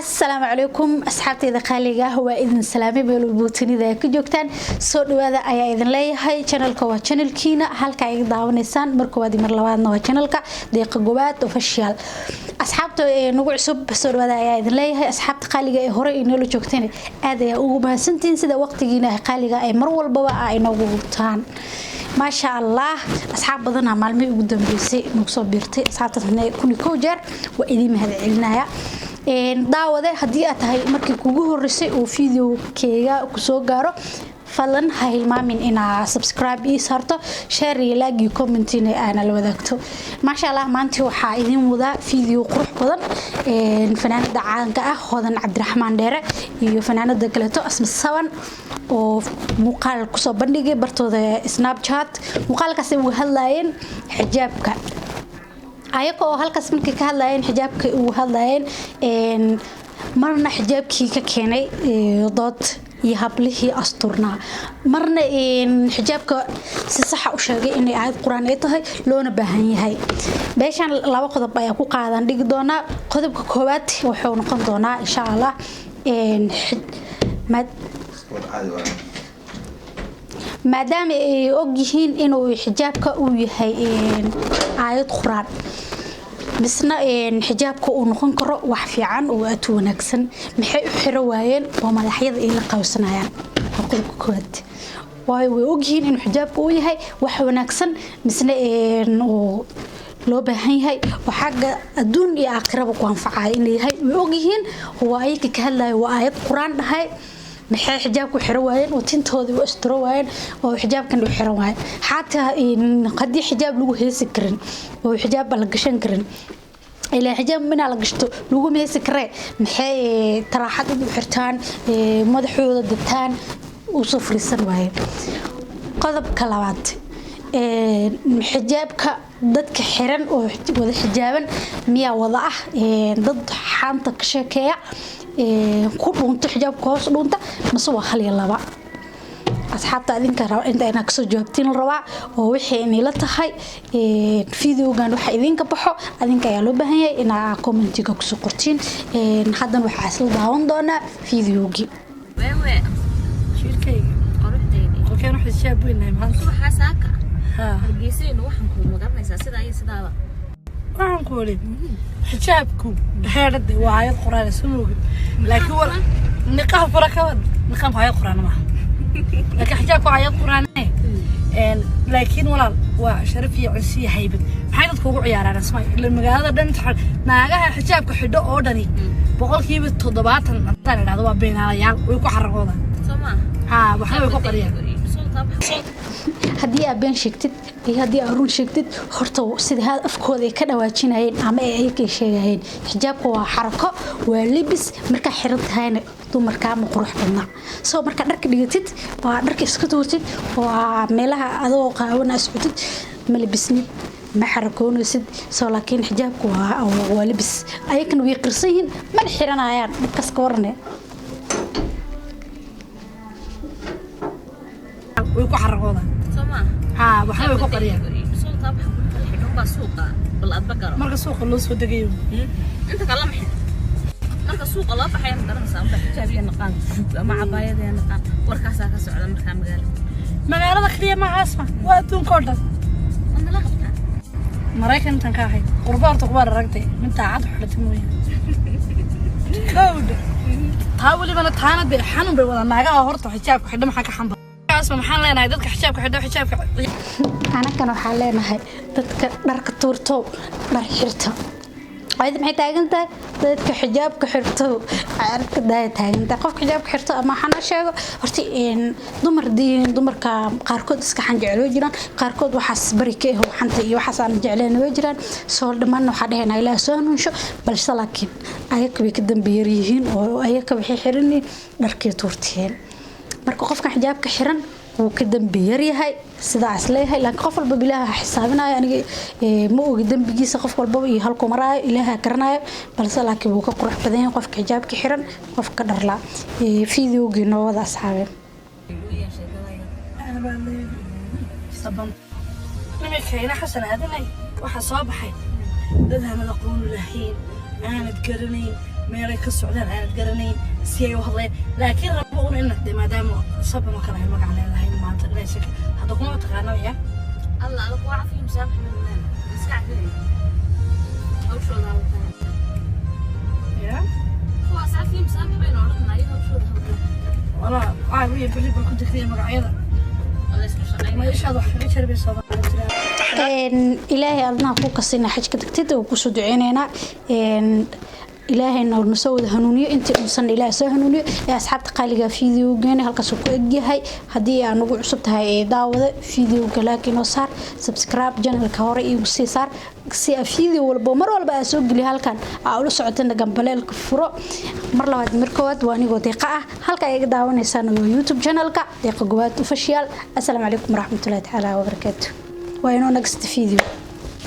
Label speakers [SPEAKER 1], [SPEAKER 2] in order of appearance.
[SPEAKER 1] السلام عليكم أصحابتي ذا خاليجة هو إذن سلامي بالبوتني ذا كجوكتان صوت هذا أي إذن لي هاي channel كوا channel كينا هالك أي دعوة نسان مركوادي مرلوان نوا channel كا دقيقة جوات وفشيال أصحابته نوع سب صوت هذا أي إذن لي هاي أصحاب خاليجة هوري إنه لو جوكتاني هذا وما سنتين سدا وقت جينا خاليجة أي مرول بوا أي نوعتان ما شاء الله أصحاب بدنا معلمي قدام بيسي نقصو بيرتي أصحابتنا كوني كوجر وإذي مهد علناها daawade hadii aad tahay markii kugu horeysay oo video-keega ku soo gaaro fadlan ha hilmaamin inaad subscribe ii saarto share iyo like iyo comment aan la wadaagto ma sha Allah maanta waxa idin wada video qurux badan fanaanada caanka ah Hodan Cabdiraxmaan Dheere iyo fanaanada kaleeto Asma Sawan oo muuqaal ku soo bandhigay bartooda Snapchat muuqaalkaas ay uga hadlayeen xijaabka ayagoo halkaas markii ka hadlayeen xijaabka uu hadlayeen marna xijaabkii ka keenay dood iyo hablihii asturna marna xijaabka si sax ah u sheegay inay aad quraan ay tahay loona baahan yahay beeshan laba qodob ayaa ku qaadan dhigi doona qodobka koowaad wuxuu noqon doonaa insha Allah maadaama ay og yihiin inuu xijaabka uu yahay aayad quraan misna xijaabka uu noqon karo wax fiican oo aad wanaagsan maxay u xiro waayeen oo madaxyada ay la qawsanayaan qodobka koowaad way og yihiin inuu xijaabka uu yahay wax wanaagsan misna oo loo baahan yahay waxa adduun iyo aakhiraba ku anfacay in yahay way og yihiin oo ay ka hadlayo waa aayad quraan dhahay maxay xijaabku xiro waayeen oo tintooda u astro waayeen oo xijaabkan u xiro waayeen xataa qadii xijaab lagu heesi karin oo xijaab la gashan karin ilaa xijaab mina la gashto lagu meesi karee maxay taraaxad u xirtaan madaxooda dabtaan u soo fariisan waayeen qodobka labaad xijaabka dadka xiran oo wada xijaaban miya wada ah dad xaanta ka sheekeeya ku dhunta xijaabka hoos dhunta masoo hal iyo laba asxaabta adinka raaw inta ay kasoo jawaabtiin rabaa oo wixii inay la tahay video-gan waxa idinka baxo adinka ayaa loo baahan yahay inaad comment-iga ku soo qortiin hadan waxa isla daawan doona video-gi
[SPEAKER 2] wewe shirkayga qorxdeeni qofkeen wax xijaab weyn maanta waxa saaka hargeysa waxaan ku magaranaysaa sida ay sidaaba waxaan ku wali xijaabku heerada waa ayad quraan ismooga laakiin wala niqaab farakad niqaab ayad quraan ma laakiin xijaabku ayad quraan laakiin wala waa sharaf iyo cunsi haybad maxay dadku ugu ciyaaraan asmaa ila magaalada dhan naagaha xijaabka xidho oo dhani boqolkiiba 70 antaan idhaahdo waa beenaalayaal way ku xaragooda Soomaa waxa way ku qariyaan haddii aad been sheegtid iyo haddii aad run sheegtid horta sida afkooda ay ka dhawaajinayeen ama ay ka sheegayeen xijaabku waa xarako waa libis marka xiran tahayna dumarka ma qurux badna soo marka dharka dhigatid waa dharka iska tuurtid waa meelaha adoo qaawana iscutid ma libisnid ma xarakoonaysid soo laakiin xijaabku waa libis ayakana way qirsan yihiin ma xiranayaan dharkaas ka warne way ku xaragooda Soomaa waxa way ku qariyaan soo taab xidho ba suuqa bal aad bagaro marka suuqa loo soo degayo inta kala maxay marka suuqa loo baxay garanaysaa wax xijaabiya naqaan ama cabaayada naqaan warkaas ka socda marka magaalada kaliya ma asma waa adduunka oo dhan la qabta maraykan tan ka ahay qurbaarta ku aragtay inta cad xulata mooyaan kowda taawli bana taana be xanuun bay wada naagaha horta xijaabka xidho maxaa ka xamba maxaan leenahay dadka xijaabka xidho xijaabka ana kan waxa leenahay dadka dharka tuurto dhar xirta ayda maxay taagantahay dadka xijaabka xirto arka taagantahay qofka xijaabka xirto ama xana sheego horta dumarka qaarkood iska xanjeclo jiraan qaarkood waxaas bari ka ah xanta iyo waxaas aan jecleen way jiraan soo dhamaan waxa dhaheynaa ilaa soo nuunsho balse laakiin ayaka way ka dambeeyay yihiin oo ayaka waxay xiran dharkii tuurteen marka qofka xijaabka xiran uu ka dambeeyay yahay sidaas leeyahay laakiin qof walba bilaaha xisaabinayo aniga ma ogi dambigiisa qof walba iyo halku maraayo ilaaha karanayo balse laakiin uu ka qurux badan yahay qofka xijaabka xiran qofka dharla video-gi noo wada asxaabeen nimeeyna xasan adinay waxa soo baxay dad aan aqoon lahayn aanad garanayn meelay ka socdaan aanad garanayn si ay u hadleen laakiin rabo un inaad maadaama sabab kale ay magac leedahay maanta dhayska hadda kuma taqaano ya
[SPEAKER 3] الله أنا قاعد في مسامح من مساعد لي أو شو هذا
[SPEAKER 2] يا
[SPEAKER 3] هو أسعد في مسامح بين أردنا أيه أو شو هذا
[SPEAKER 2] والله عارفين بلي كنت كثير مقعيدة
[SPEAKER 3] الله يسمح
[SPEAKER 2] ما يشهد واحد يشرب صباح
[SPEAKER 1] إلهي أدنى فوق السنة حاجة كتير وكسود عينينا إلهي إنه نسوي هنونية أنت مصنع إلهي سوي هنونية يا أصحاب تقالي فيديو جاني هالكسوق أجيهاي هدي أنا أقول عصبتها داوة فيديو لكن وصار سبسكرايب جنال كهوري وسي صار سي فيديو والبومر والبا أسوق لي هالكان أقول سعوتنا جنبلي الكفرو مر لواد مركوات واني قديقة هالكا يقدروا نسانو يوتيوب جنال كا دقيقة جوات وفشيال السلام عليكم ورحمة الله تعالى وبركاته وينو نكست فيديو